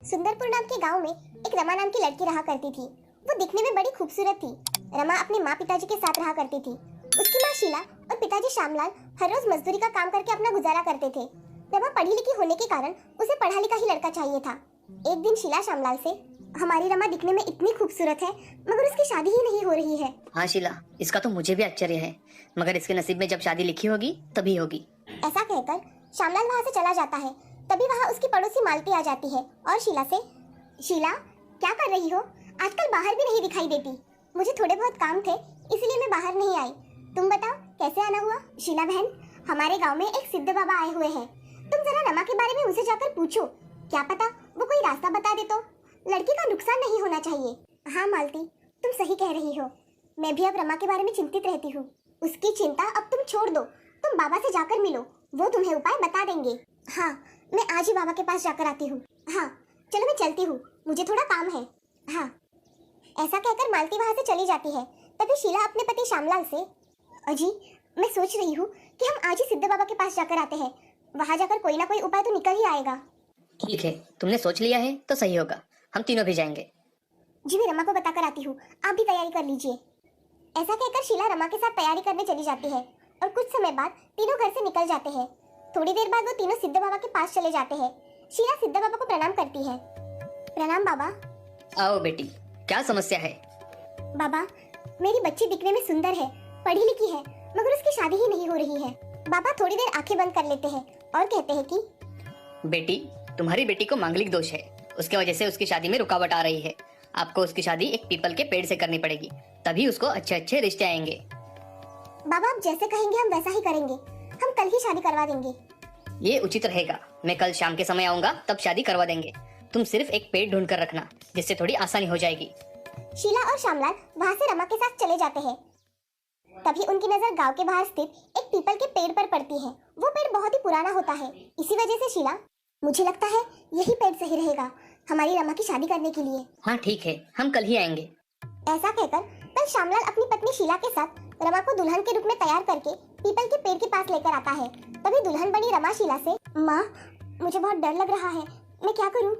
सुंदरपुर नाम के गांव में एक रमा नाम की लड़की रहा करती थी। वो दिखने में बड़ी खूबसूरत थी। रमा अपने माँ पिताजी के साथ रहा करती थी। उसकी माँ शीला और पिताजी श्यामलाल हर रोज मजदूरी का काम करके अपना गुजारा करते थे। रमा पढ़ी लिखी होने के कारण उसे पढ़ा लिखा ही लड़का चाहिए था। एक दिन शीला श्यामलाल से, हमारी रमा दिखने में इतनी खूबसूरत है मगर उसकी शादी ही नहीं हो रही है। हाँ शीला, इसका तो मुझे भी आश्चर्य है, मगर इसके नसीब में जब शादी लिखी होगी तभी होगी। ऐसा कहकर श्यामलाल वहाँ से चला जाता है। तभी वहाँ उसकी पड़ोसी मालती आ जाती है और शीला से, शीला क्या कर रही हो? आजकल बाहर भी नहीं दिखाई देती। मुझे थोड़े बहुत काम थे इसलिए मैं बाहर नहीं आई। तुम बताओ कैसे आना हुआ? शीला बहन, हमारे गांव में एक सिद्ध बाबा आए हुए हैं। तुम जरा रमा के बारे में उनसे जाकर पूछो, क्या पता वो कोई रास्ता बता दे तो। लड़की का नुकसान नहीं होना चाहिए। हाँ मालती, तुम सही कह रही हो। मैं भी अब रमा के बारे में चिंतित रहती हूँ। उसकी चिंता अब तुम छोड़ दो। तुम बाबा से जाकर मिलो, वो तुम्हें उपाय बता देंगे। हाँ, मैं आज ही बाबा के पास जाकर आती हूँ। हाँ चलो मैं चलती हूँ, मुझे थोड़ा काम है। हाँ। ऐसा कहकर मालती वहाँ से चली जाती है। तभी शीला अपने पति श्यामलाल से, अजी मैं सोच रही हूँ कि हम आज ही सिद्ध बाबा के पास जाकर आते हैं। वहाँ जाकर कोई ना कोई उपाय तो निकल ही आएगा। ठीक है, तुमने सोच लिया है तो सही होगा, हम तीनों भी जाएंगे। जी मैं रमा को बताकर आती हूँ, आप भी तैयारी कर लीजिए। ऐसा कहकर शीला रमा के साथ तैयारी करने चली जाती है और कुछ समय बाद तीनों घर से निकल जाते हैं। थोड़ी देर बाद वो तीनों सिद्ध बाबा के पास चले जाते हैं। शीला सिद्ध बाबा को प्रणाम करती है। प्रणाम बाबा। आओ बेटी, क्या समस्या है? बाबा, मेरी बच्ची दिखने में सुंदर है, पढ़ी लिखी है, मगर उसकी शादी ही नहीं हो रही है। बाबा थोड़ी देर आंखें बंद कर लेते हैं और कहते हैं कि बेटी, तुम्हारी बेटी को मांगलिक दोष है, उसके वजह से उसकी शादी में रुकावट आ रही है। आपको उसकी शादी एक पीपल के पेड़ से करनी पड़ेगी, तभी उसको अच्छे अच्छे रिश्ते आएंगे। बाबा आप जैसे कहेंगे हम वैसा ही करेंगे। हम कल ही शादी करवा देंगे। ये उचित रहेगा। मैं कल शाम के समय आऊंगा, तब शादी करवा देंगे। तुम सिर्फ एक पेड़ ढूंढ कर रखना, जिससे थोड़ी आसानी हो जाएगी। शीला और श्यामलाल वहाँ से रमा के साथ चले जाते हैं। तभी उनकी नजर गांव के बाहर स्थित एक पीपल के पेड़ पर पड़ती है। वो पेड़ बहुत ही पुराना होता है, इसी वजह से शीला, मुझे लगता है यही पेड़ सही रहेगा हमारी रमा की शादी करने के लिए। हाँ ठीक है, हम कल ही आएंगे। ऐसा कहकर कल श्यामलाल अपनी पत्नी शीला के साथ रमा को दुल्हन के रूप में तैयार करके पीपल के पेड़ के पास लेकर आता है। तभी दुल्हन बनी रमा शीला से, माँ मुझे बहुत डर लग रहा है, मैं क्या करूँ?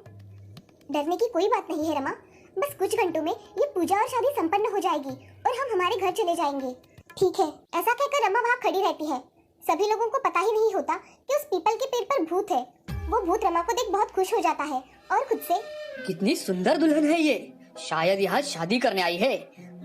डरने की कोई बात नहीं है रमा, बस कुछ घंटों में ये पूजा और शादी संपन्न हो जाएगी और हम हमारे घर चले जाएंगे। ठीक है। ऐसा कहकर रमा वहाँ खड़ी रहती है। सभी लोगों को पता ही नहीं होता कि उस पीपल के पेड़ पर भूत है। वो भूत रमा को देख बहुत खुश हो जाता है और खुद से, कितनी सुंदर दुल्हन है ये, शायद यहाँ शादी करने आई है,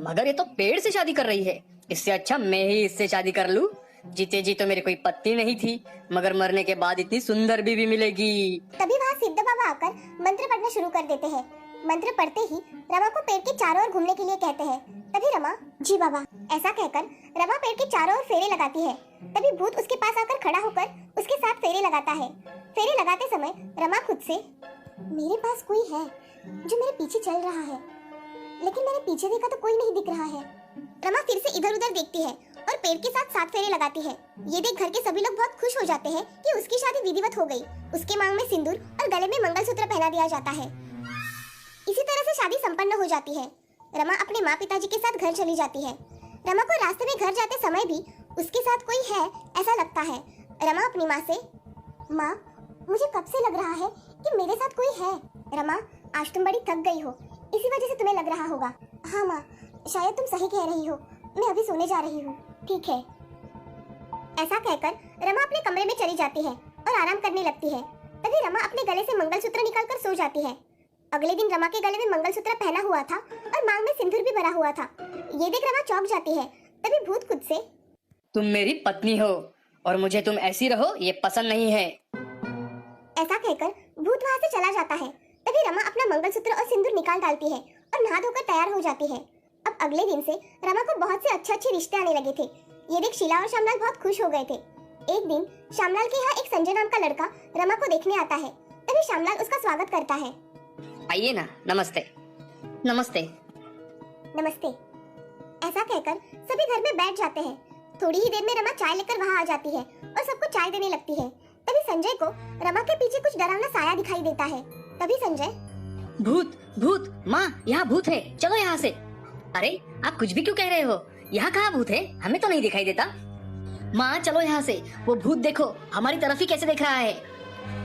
मगर ये तो पेड़ से शादी कर रही है। इससे अच्छा मैं ही इससे शादी कर लूं। जीते जी तो मेरी कोई पत्नी नहीं थी, मगर मरने के बाद इतनी सुंदर बीवी मिलेगी। तभी वहाँ सिद्ध बाबा आकर मंत्र पढ़ना शुरू कर देते हैं। मंत्र पढ़ते ही रमा को पेड़ के चारों ओर घूमने के लिए कहते हैं। तभी रमा, जी बाबा, ऐसा कहकर रमा पेड़ के चारों ओर फेरे लगाती है। तभी भूत उसके पास आकर खड़ा होकर उसके साथ फेरे लगाता है। फेरे लगाते समय रमा खुद से, मेरे पास कोई है जो मेरे पीछे चल रहा है, लेकिन मैंने पीछे देखा तो कोई नहीं दिख रहा है। रमा फिर से इधर उधर देखती है और पेड़ के साथ 7 फेरे लगाती है। ये देख घर के सभी लोग बहुत खुश हो जाते हैं कि उसकी शादी विधिवत हो गई। उसके मांग में सिंदूर और गले में मंगलसूत्र पहना दिया जाता है। इसी तरह से शादी संपन्न हो जाती है। रमा अपने माँ पिताजी के साथ घर चली जाती है। रमा को रास्ते में घर जाते समय भी उसके साथ कोई है ऐसा लगता है। रमा अपनी माँ से, माँ मुझे कब से लग रहा है कि मेरे साथ कोई है। रमा, आज तुम बड़ी थक गई हो, इसी वजह से तुम्हें लग रहा होगा। हाँ माँ, शायद तुम सही कह रही हो, मैं अभी सोने जा रही हूँ। ठीक है। ऐसा कहकर रमा अपने कमरे में चली जाती है और आराम करने लगती है। तभी रमा अपने गले से मंगलसूत्र निकालकर सो जाती है। अगले दिन रमा के गले में मंगलसूत्र पहना हुआ था और मांग में सिंदूर भी भरा हुआ था। ये देख रमा चौंक जाती है। तभी भूत खुद से, तुम मेरी पत्नी हो और मुझे तुम ऐसी रहो ये पसंद नहीं है। ऐसा कहकर भूत वहाँ से चला जाता है। तभी रमा अपना मंगलसूत्र और सिंदूर निकाल डालती है और नहा धोकर तैयार हो जाती है। अब अगले दिन से रमा को बहुत से अच्छे रिश्ते आने लगे थे। ये देख शीला और श्यामलाल बहुत खुश हो गए थे। एक दिन श्यामलाल के यहाँ एक संजय नाम का लड़का रमा को देखने आता है। तभी श्यामलाल उसका स्वागत करता है। आइए ना, नमस्ते। नमस्ते। नमस्ते। ऐसा कहकर सभी घर में बैठ जाते हैं। थोड़ी ही देर में रमा चाय लेकर वहाँ आ जाती है और सबको चाय देने लगती है। तभी संजय को रमा के पीछे कुछ डरावना साया दिखाई देता है। तभी संजय, भूत भूत, माँ यहाँ भूत है, चलो यहाँ से। अरे आप कुछ भी क्यों कह रहे हो, यहाँ कहाँ भूत है, हमें तो नहीं दिखाई देता। माँ चलो यहाँ से, वो भूत देखो हमारी तरफ ही कैसे देख रहा है।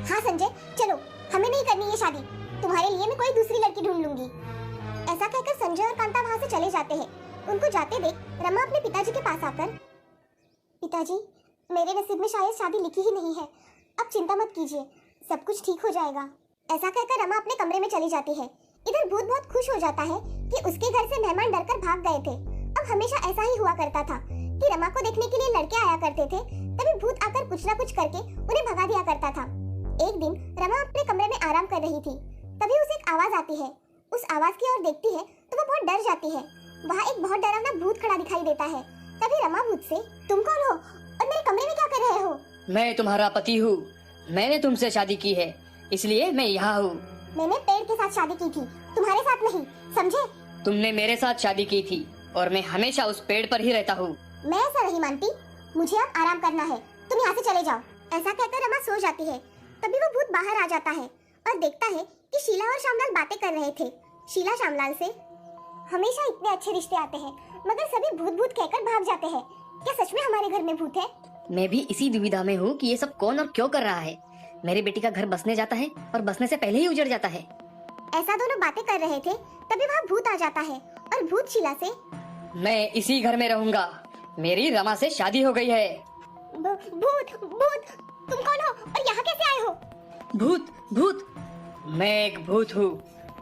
हाँ संजय चलो, हमें नहीं करनी ये शादी। तुम्हारे लिए मैं कोई दूसरी लड़की ढूंढ लूंगी। ऐसा कहकर संजय और कांता वहाँ से चले जाते हैं। उनको जाते देख रमा अपने पिताजी के पास आकर, पिताजी, मेरे नसीब में शायद शादी लिखी ही नहीं है। अब चिंता मत कीजिए, सब कुछ ठीक हो जाएगा। ऐसा कहकर रमा अपने कमरे में चली जाती है। इधर भूत बहुत खुश हो जाता है कि उसके घर से मेहमान डरकर भाग गए थे। अब हमेशा ऐसा ही हुआ करता था कि रमा को देखने के लिए लड़के आया करते थे, तभी भूत आकर कुछ ना कुछ करके उन्हें भगा दिया करता था। एक दिन रमा अपने कमरे में आराम कर रही थी, तभी उसे एक आवाज आती है। उस आवाज की ओर देखती है तो वो बहुत डर जाती है। वहाँ एक बहुत डरावना भूत खड़ा दिखाई देता है। तभी रमा भूत से, तुम कौन हो और मेरे कमरे में क्या कर रहे हो? मैं तुम्हारा पति हूँ। मैंने तुमसे शादी की है, इसलिए मैं यहाँ हूँ। मैंने पेड़ के साथ शादी की थी, तुम्हारे साथ नहीं, समझे? तुमने मेरे साथ शादी की थी और मैं हमेशा उस पेड़ पर ही रहता हूँ। मैं ऐसा नहीं मानती, मुझे अब आराम करना है, तुम यहाँ से चले जाओ। ऐसा कहकर रमा सो जाती है। तभी वो भूत बाहर आ जाता है और देखता है कि शीला और श्यामलाल बातें कर रहे थे। शीला श्यामलाल से, हमेशा इतने अच्छे रिश्ते आते हैं मगर सभी भूत भूत कहकर भाग जाते हैं। क्या सच में हमारे घर में भूत है? मैं भी इसी दुविधा में हूँ कि ये सब कौन और क्यों कर रहा है। मेरी बेटी का घर बसने जाता है और बसने से पहले ही उजड़ जाता है। ऐसा दोनों बातें कर रहे थे, तभी वहाँ भूत आ जाता है और भूत शीला से, मैं इसी घर में रहूंगा, मेरी रमा से शादी हो गई है। भूत भूत, तुम कौन हो और यहाँ कैसे आए हो? भूत भूत, मैं एक भूत हूँ।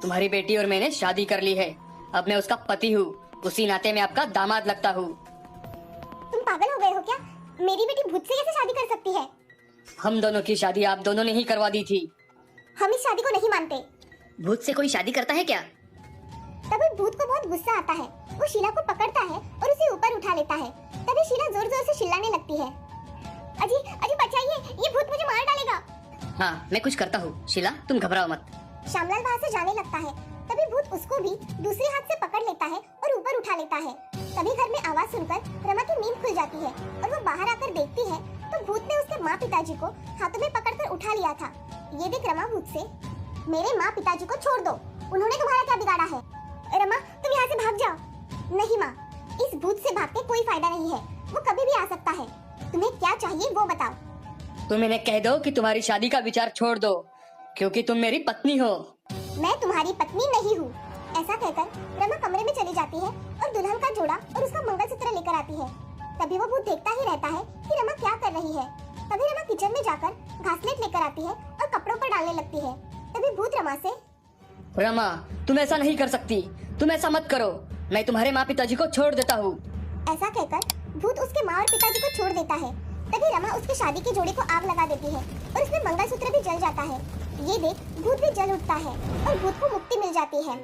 तुम्हारी बेटी और मैंने शादी कर ली है, अब मैं उसका पति हूँ, उसी नाते मैं आपका दामाद लगता हूँ। तुम पागल हो गए हो क्या? मेरी बेटी भूत से कैसे शादी कर सकती है? हम दोनों की शादी आप दोनों ने ही करवा दी थी। हम इस शादी को नहीं मानते। भूत से कोई शादी करता है क्या? तभी भूत को बहुत गुस्सा आता है। वो शीला को पकड़ता है और उसे ऊपर उठा लेता है। तभी शीला जोर जोर से चिल्लाने लगती है, अजी अजी बचाइए, ये भूत मुझे मार डालेगा। हाँ, मैं कुछ करता हूँ, शीला तुम घबराओ मत। श्यामलाल वहाँ से जाने लगता है। तभी भूत उसको भी दूसरे हाथ से पकड़ लेता है और ऊपर उठा लेता है। तभी घर में आवाज सुनकर रमा की नींद खुल जाती है और वो बाहर आकर देखती है तो भूत ने उसके माँ पिताजी को हाथों में पकड़कर उठा लिया था। ये देख रमा भूत से, मेरे माँ पिताजी को छोड़ दो, उन्होंने तुम्हारा क्या बिगाड़ा है? रमा तुम यहाँ से भाग जाओ। नहीं माँ, इस भूत से भाग के कोई फायदा नहीं है, वो कभी भी आ सकता है। तुम्हें क्या चाहिए वो बताओ। तुम इन्हें कह दो कि तुम्हारी शादी का विचार छोड़ दो, क्योंकि तुम मेरी पत्नी हो। मैं तुम्हारी पत्नी नहीं हूँ। ऐसा कहकर रमा कमरे में चली जाती है और दुल्हन का जोड़ा और उसका मंगलसूत्र लेकर आती है। तभी वो भूत देखता ही रहता है कि रमा क्या कर रही है। तभी रमा किचन में जाकर घासलेट लेकर आती है और कपड़ों पर डालने लगती है। तभी भूत रमा से, रमा तुम ऐसा नहीं कर सकती, तुम ऐसा मत करो, मैं तुम्हारे माँ पिताजी को छोड़ देता हूँ। ऐसा कहकर भूत उसके माँ और पिताजी को छोड़ देता है। तभी रमा उसके शादी के जोड़े को आग लगा देती है और उसमें मंगलसूत्र भी जल जाता है। ये देख भूत भी जल उठता है और भूत को मुक्ति मिल जाती है।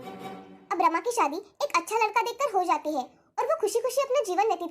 अब रमा की शादी एक अच्छा लड़का देखकर हो जाती है और वो खुशी खुशी अपना जीवन व्यतीत